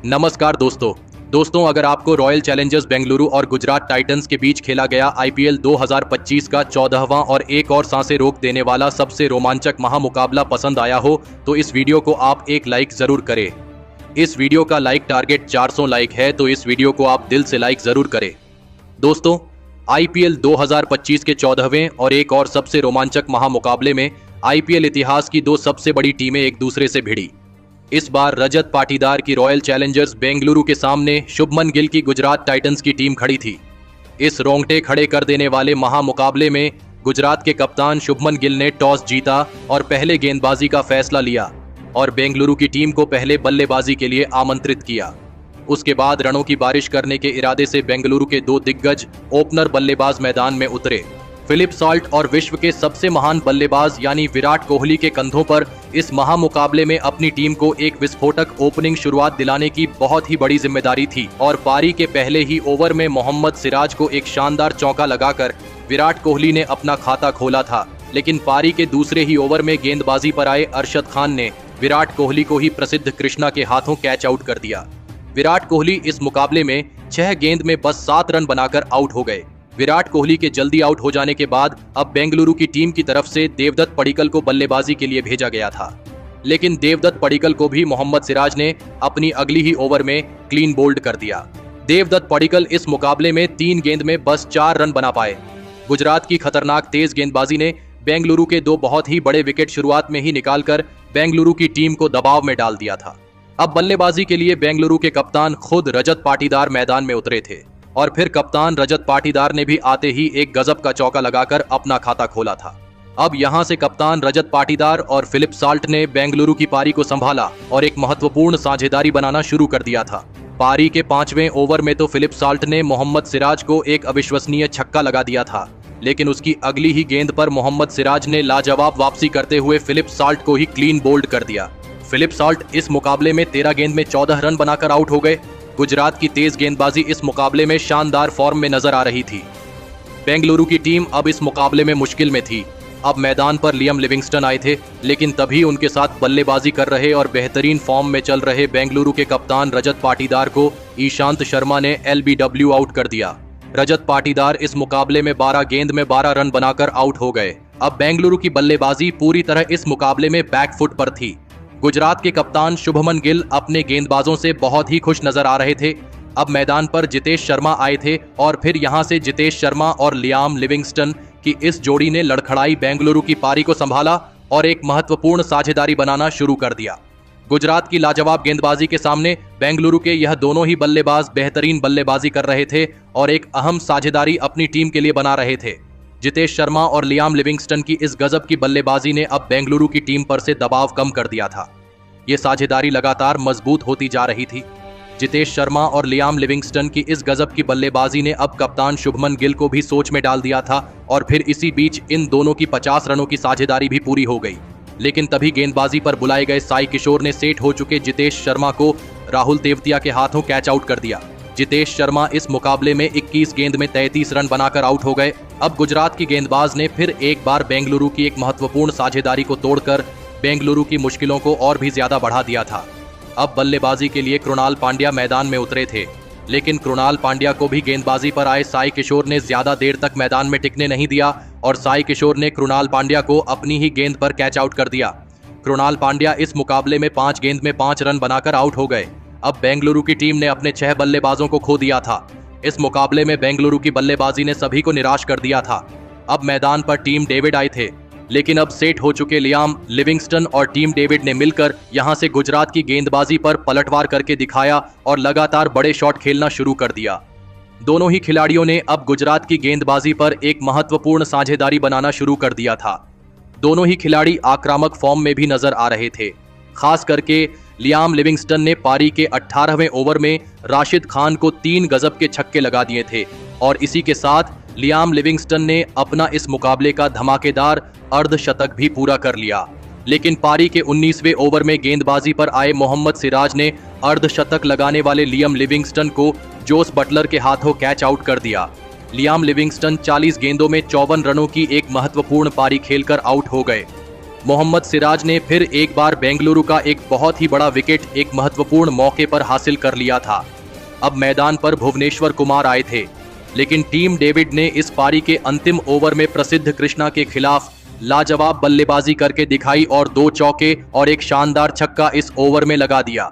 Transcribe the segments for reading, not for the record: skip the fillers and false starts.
नमस्कार दोस्तों अगर आपको रॉयल चैलेंजर्स बेंगलुरु और गुजरात टाइटंस के बीच खेला गया आईपीएल 2025 का 14वां और एक और सांसें रोक देने वाला सबसे रोमांचक महामुकाबला पसंद आया हो तो इस वीडियो को आप एक लाइक जरूर करें। इस वीडियो का लाइक टारगेट 400 लाइक है तो इस वीडियो को आप दिल से लाइक जरूर करें। दोस्तों, आईपीएल 2025 के 14वें और एक और सबसे रोमांचक महामुकाबले में आईपीएल इतिहास की दो सबसे बड़ी टीमें एक दूसरे से भिड़ी। इस बार रजत पाटीदार की रॉयल चैलेंजर्स बेंगलुरु के सामने शुभमन गिल की गुजरात टाइटंस की टीम खड़ी थी। इस रोंगटे खड़े कर देने वाले महामुकाबले में गुजरात के कप्तान शुभमन गिल ने टॉस जीता और पहले गेंदबाजी का फैसला लिया और बेंगलुरु की टीम को पहले बल्लेबाजी के लिए आमंत्रित किया। उसके बाद रनों की बारिश करने के इरादे से बेंगलुरु के दो दिग्गज ओपनर बल्लेबाज मैदान में उतरे। फिलिप साल्ट और विश्व के सबसे महान बल्लेबाज यानी विराट कोहली के कंधों पर इस महामुकाबले में अपनी टीम को एक विस्फोटक ओपनिंग शुरुआत दिलाने की बहुत ही बड़ी जिम्मेदारी थी और पारी के पहले ही ओवर में मोहम्मद सिराज को एक शानदार चौका लगाकर विराट कोहली ने अपना खाता खोला था। लेकिन पारी के दूसरे ही ओवर में गेंदबाजी पर आए अरशद खान ने विराट कोहली को ही प्रसिद्ध कृष्णा के हाथों कैच आउट कर दिया। विराट कोहली इस मुकाबले में 6 गेंद में बस 7 रन बनाकर आउट हो गए। विराट कोहली के जल्दी आउट हो जाने के बाद अब बेंगलुरु की टीम की तरफ से देवदत्त पडिक्कल को बल्लेबाजी के लिए भेजा गया था, लेकिन देवदत्त पडिक्कल को भी मोहम्मद सिराज ने अपनी अगली ही ओवर में क्लीन बोल्ड कर दिया। देवदत्त पडिक्कल इस मुकाबले में 3 गेंद में बस 4 रन बना पाए। गुजरात की खतरनाक तेज गेंदबाजी ने बेंगलुरु के 2 बहुत ही बड़े विकेट शुरुआत में ही निकालकर बेंगलुरु की टीम को दबाव में डाल दिया था। अब बल्लेबाजी के लिए बेंगलुरु के कप्तान खुद रजत पाटीदार मैदान में उतरे थे और फिर कप्तान रजत पाटीदार ने भी आते ही एक गजब का चौका लगाकर अपना खाता खोला था। अब यहां से कप्तान रजत पाटीदार और फिलिप साल्ट ने बेंगलुरु की पारी को संभाला और एक महत्वपूर्ण साझेदारी बनाना शुरू कर दिया था। पारी के 5वें ओवर में तो फिलिप साल्ट ने मोहम्मद सिराज को एक अविश्वसनीय छक्का लगा दिया था, लेकिन उसकी अगली ही गेंद पर मोहम्मद सिराज ने लाजवाब वापसी करते हुए फिलिप साल्ट को ही क्लीन बोल्ड कर दिया। फिलिप साल्ट इस मुकाबले में 13 गेंद में 14 रन बनाकर आउट हो गए। गुजरात की तेज गेंदबाजी इस मुकाबले में शानदार फॉर्म में नजर आ रही थी। बेंगलुरु की टीम अब इस मुकाबले में मुश्किल में थी। अब मैदान पर लियम लिविंगस्टन आए थे, लेकिन तभी उनके साथ बल्लेबाजी कर रहे और बेहतरीन फॉर्म में चल रहे बेंगलुरु के कप्तान रजत पाटीदार को ईशांत शर्मा ने एलबीडब्ल्यू आउट कर दिया। रजत पाटीदार इस मुकाबले में 12 गेंद में 12 रन बनाकर आउट हो गए। अब बेंगलुरु की बल्लेबाजी पूरी तरह इस मुकाबले में बैकफुट पर थी। गुजरात के कप्तान शुभमन गिल अपने गेंदबाजों से बहुत ही खुश नजर आ रहे थे। अब मैदान पर जितेश शर्मा आए थे और फिर यहां से जितेश शर्मा और लियाम लिविंगस्टन की इस जोड़ी ने लड़खड़ाई बेंगलुरु की पारी को संभाला और एक महत्वपूर्ण साझेदारी बनाना शुरू कर दिया। गुजरात की लाजवाब गेंदबाजी के सामने बेंगलुरु के यह दोनों ही बल्लेबाज बेहतरीन बल्लेबाजी कर रहे थे और एक अहम साझेदारी अपनी टीम के लिए बना रहे थे। जितेश शर्मा और लियाम लिविंगस्टन की इस गजब की बल्लेबाजी ने अब बेंगलुरु की टीम पर से दबाव कम कर दिया था। ये साझेदारी लगातार मजबूत होती जा रही थी। जितेश शर्मा और लियाम लिविंगस्टन की इस गजब की बल्लेबाजी ने अब कप्तान शुभमन गिल को भी सोच में डाल दिया था और फिर इसी बीच इन दोनों की 50 रनों की साझेदारी भी पूरी हो गई। लेकिन तभी गेंदबाजी पर बुलाए गए साई किशोर ने सेट हो चुके जितेश शर्मा को राहुल तेवतिया के हाथों कैच आउट कर दिया। जितेश शर्मा इस मुकाबले में 21 गेंद में 33 रन बनाकर आउट हो गए। अब गुजरात की गेंदबाज ने फिर एक बार बेंगलुरु की एक महत्वपूर्ण साझेदारी को तोड़कर बेंगलुरु की मुश्किलों को और भी ज्यादा बढ़ा दिया था। अब बल्लेबाजी के लिए कृणाल पांड्या मैदान में उतरे थे, लेकिन कृणाल पांड्या को भी गेंदबाजी पर आए साई किशोर ने ज्यादा देर तक मैदान में टिकने नहीं दिया और साई किशोर ने कृणाल पांड्या को अपनी ही गेंद पर कैच आउट कर दिया। कृणाल पांड्या इस मुकाबले में 5 गेंद में 5 रन बनाकर आउट हो गए। अब बेंगलुरु की टीम ने अपने 6 बल्लेबाजों को खो दिया था। इस मुकाबले में बेंगलुरु की बल्लेबाजी ने सभी को निराश कर दिया था। अब मैदान पर टीम डेविड आए थे, लेकिन अब सेट हो चुके लियाम लिविंगस्टन और टीम डेविड ने मिलकर यहां से गुजरात की गेंदबाजी पर पलटवार करके दिखाया और लगातार बड़े शॉट खेलना शुरू कर दिया। दोनों ही खिलाड़ियों ने अब गुजरात की गेंदबाजी पर एक महत्वपूर्ण साझेदारी बनाना शुरू कर दिया था। दोनों ही खिलाड़ी आक्रामक फॉर्म में भी नजर आ रहे थे। खास करके लियाम लिविंगस्टन ने पारी के 18वें ओवर में राशिद खान को 3 गजब के छक्के लगा दिए थे और इसी के साथ लियाम लिविंगस्टन ने अपना इस मुकाबले का धमाकेदार अर्धशतक भी पूरा कर लिया। लेकिन पारी के 19वें ओवर में गेंदबाजी पर आए मोहम्मद सिराज ने अर्धशतक लगाने वाले लियाम लिविंगस्टन को जोस बटलर के हाथों कैच आउट कर दिया। लियाम लिविंगस्टन 40 गेंदों में 54 रनों की एक महत्वपूर्ण पारी खेलकर आउट हो गए। मोहम्मद सिराज ने फिर एक बार बेंगलुरु का एक बहुत ही बड़ा विकेट एक महत्वपूर्ण मौके पर हासिल कर लिया था। अब मैदान पर भुवनेश्वर कुमार आए थे, लेकिन टीम डेविड ने इस पारी के अंतिम ओवर में प्रसिद्ध कृष्णा के खिलाफ लाजवाब बल्लेबाजी करके दिखाई और 2 चौके और एक शानदार छक्का इस ओवर में लगा दिया।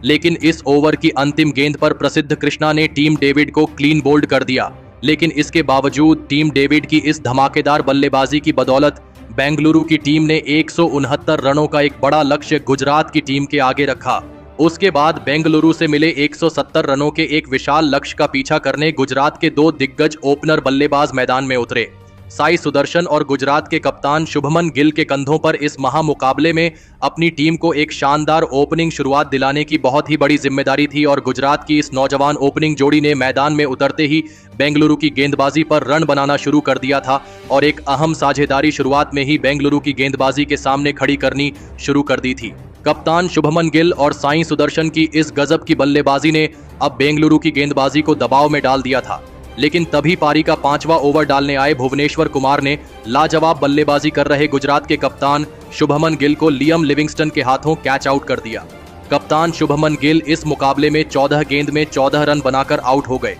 लेकिन इस ओवर की अंतिम गेंद पर प्रसिद्ध कृष्णा ने टीम डेविड को क्लीन बोल्ड कर दिया। लेकिन इसके बावजूद टीम डेविड की इस धमाकेदार बल्लेबाजी की बदौलत बेंगलुरु की टीम ने 169 रनों का एक बड़ा लक्ष्य गुजरात की टीम के आगे रखा। उसके बाद बेंगलुरु से मिले 170 रनों के एक विशाल लक्ष्य का पीछा करने गुजरात के 2 दिग्गज ओपनर बल्लेबाज मैदान में उतरे। साई सुदर्शन और गुजरात के कप्तान शुभमन गिल के कंधों पर इस महामुकाबले में अपनी टीम को एक शानदार ओपनिंग शुरुआत दिलाने की बहुत ही बड़ी जिम्मेदारी थी और गुजरात की इस नौजवान ओपनिंग जोड़ी ने मैदान में उतरते ही बेंगलुरु की गेंदबाजी पर रन बनाना शुरू कर दिया था और एक अहम साझेदारी शुरुआत में ही बेंगलुरु की गेंदबाजी के सामने खड़ी करनी शुरू कर दी थी। कप्तान शुभमन गिल और साई सुदर्शन की इस गजब की बल्लेबाजी ने अब बेंगलुरु की गेंदबाजी को दबाव में डाल दिया था। लेकिन तभी पारी का 5वां ओवर डालने आए भुवनेश्वर कुमार ने लाजवाब बल्लेबाजी कर रहे गुजरात के कप्तान शुभमन गिल को लियम लिविंगस्टन के हाथों कैच आउट कर दिया। कप्तान शुभमन गिल इस मुकाबले में 14 गेंद में 14 रन बनाकर आउट हो गए।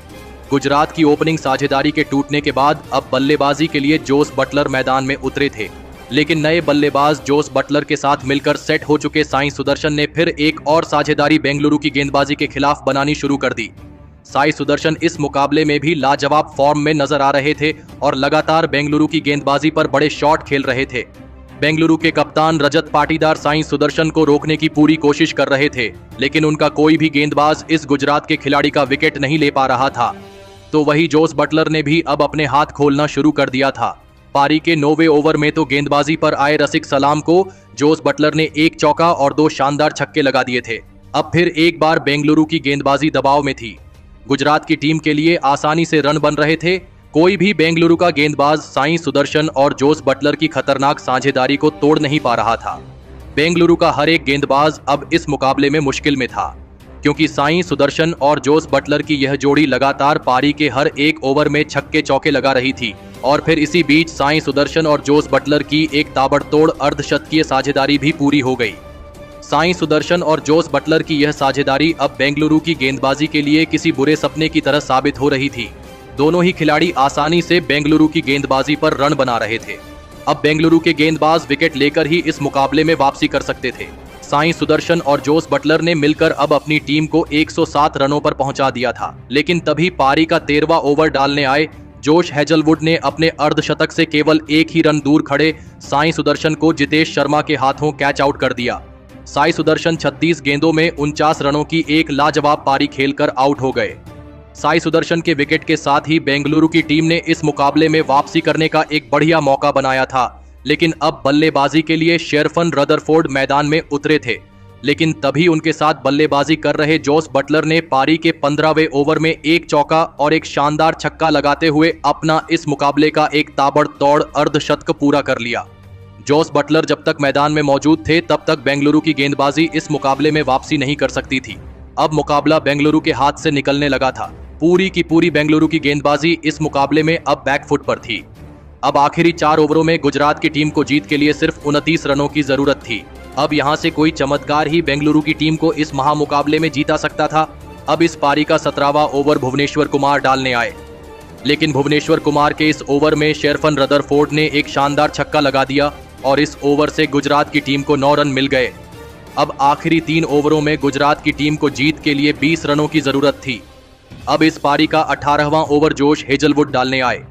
गुजरात की ओपनिंग साझेदारी के टूटने के बाद अब बल्लेबाजी के लिए जोस बटलर मैदान में उतरे थे, लेकिन नए बल्लेबाज जोस बटलर के साथ मिलकर सेट हो चुके साई सुदर्शन ने फिर एक और साझेदारी बेंगलुरु की गेंदबाजी के खिलाफ बनानी शुरू कर दी। साई सुदर्शन इस मुकाबले में भी लाजवाब फॉर्म में नजर आ रहे थे और लगातार बेंगलुरु की गेंदबाजी पर बड़े शॉट खेल रहे थे। बेंगलुरु के कप्तान रजत पाटीदार साई सुदर्शन को रोकने की पूरी कोशिश कर रहे थे, लेकिन उनका कोई भी गेंदबाज इस गुजरात के खिलाड़ी का विकेट नहीं ले पा रहा था। तो वही जोस बटलर ने भी अब अपने हाथ खोलना शुरू कर दिया था। पारी के 9वें ओवर में तो गेंदबाजी पर आए रसिक सलाम को जोस बटलर ने 1 चौका और 2 शानदार छक्के लगा दिए थे। अब फिर एक बार बेंगलुरु की गेंदबाजी दबाव में थी। गुजरात की टीम के लिए आसानी से रन बन रहे थे। कोई भी बेंगलुरु का गेंदबाज साई सुदर्शन और जोस बटलर की खतरनाक साझेदारी को तोड़ नहीं पा रहा था। बेंगलुरु का हर एक गेंदबाज अब इस मुकाबले में मुश्किल में था, क्योंकि साई सुदर्शन और जोस बटलर की यह जोड़ी लगातार पारी के हर एक ओवर में छक्के चौके लगा रही थी। और फिर इसी बीच साई सुदर्शन और जोस बटलर की एक ताबड़तोड़ अर्धशतकीय साझेदारी भी पूरी हो गई। साई सुदर्शन और जोस बटलर की यह साझेदारी अब बेंगलुरु की गेंदबाजी के लिए किसी बुरे सपने की तरह साबित हो रही थी। दोनों ही खिलाड़ी आसानी से बेंगलुरु की गेंदबाजी पर रन बना रहे थे। अब बेंगलुरु के गेंदबाज विकेट लेकर ही इस मुकाबले में वापसी कर सकते थे। साई सुदर्शन और जोस बटलर ने मिलकर अब अपनी टीम को 107 रनों पर पहुंचा दिया था। लेकिन तभी पारी का 13वां ओवर डालने आए जोश हेजलवुड ने अपने अर्धशतक से केवल 1 ही रन दूर खड़े साई सुदर्शन को जितेश शर्मा के हाथों कैच आउट कर दिया। साई सुदर्शन 36 गेंदों में 49 रनों की एक लाजवाब पारी खेलकर आउट हो गए। साई सुदर्शन के विकेट के साथ ही बेंगलुरु की टीम ने इस मुकाबले में वापसी करने का एक बढ़िया मौका बनाया था। लेकिन अब बल्लेबाजी के लिए शेरफन रदरफोर्ड मैदान में उतरे थे, लेकिन तभी उनके साथ बल्लेबाजी कर रहे जोस बटलर ने पारी के 15वें ओवर में 1 चौका और एक शानदार छक्का लगाते हुए अपना इस मुकाबले का एक ताबड़तोड़ अर्धशतक पूरा कर लिया। जोस बटलर जब तक मैदान में मौजूद थे तब तक बेंगलुरु की गेंदबाजी इस मुकाबले में वापसी नहीं कर सकती थी। अब मुकाबला बेंगलुरु के हाथ से निकलने लगा था। पूरी की पूरी बेंगलुरु की गेंदबाजी इस मुकाबले में अब बैकफुट पर थी। अब आखिरी 4 ओवरों में गुजरात की टीम को जीत के लिए सिर्फ 29 रनों की जरूरत थी। अब यहां से कोई चमत्कार ही बेंगलुरु की टीम को इस महामुकाबले में जीता सकता था। अब इस पारी का 17वां ओवर भुवनेश्वर कुमार डालने आए, लेकिन भुवनेश्वर कुमार के इस ओवर में शेरफन रदरफोर्ड ने एक शानदार छक्का लगा दिया और इस ओवर से गुजरात की टीम को 9 रन मिल गए। अब आखिरी 3 ओवरों में गुजरात की टीम को जीत के लिए 20 रनों की जरूरत थी। अब इस पारी का 18वां ओवर जोश हेजलवुड डालने आए,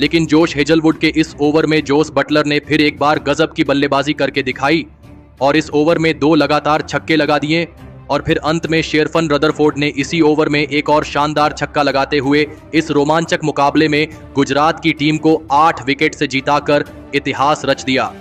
लेकिन जोश हेजलवुड के इस ओवर में जोस बटलर ने फिर एक बार गजब की बल्लेबाजी करके दिखाई और इस ओवर में 2 लगातार छक्के लगा दिए और फिर अंत में शेरफन रदरफोर्ड ने इसी ओवर में एक और शानदार छक्का लगाते हुए इस रोमांचक मुकाबले में गुजरात की टीम को 8 विकेट से जिताकर इतिहास रच दिया।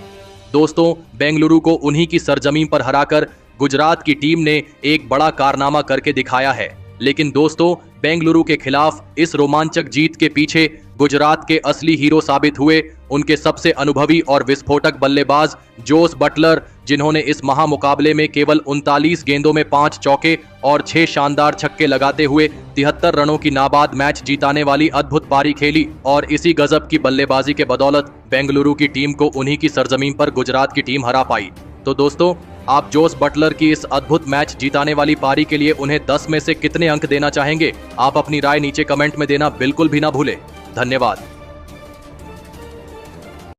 दोस्तों, बेंगलुरु को उन्हीं की सरजमीन पर हराकर गुजरात की टीम ने एक बड़ा कारनामा करके दिखाया है। लेकिन दोस्तों, बेंगलुरु के खिलाफ इस रोमांचक जीत के पीछे गुजरात के असली हीरो साबित हुए उनके सबसे अनुभवी और विस्फोटक बल्लेबाज जोस बटलर, जिन्होंने इस महामुकाबले में केवल 39 गेंदों में 5 चौके और 6 शानदार छक्के लगाते हुए 73 रनों की नाबाद मैच जीताने वाली अद्भुत पारी खेली और इसी गजब की बल्लेबाजी के बदौलत बेंगलुरु की टीम को उन्हीं की सरजमीन पर गुजरात की टीम हरा पाई। तो दोस्तों, आप जोस बटलर की इस अद्भुत मैच जीताने वाली पारी के लिए उन्हें 10 में से कितने अंक देना चाहेंगे? आप अपनी राय नीचे कमेंट में देना बिल्कुल भी ना भूलें। धन्यवाद।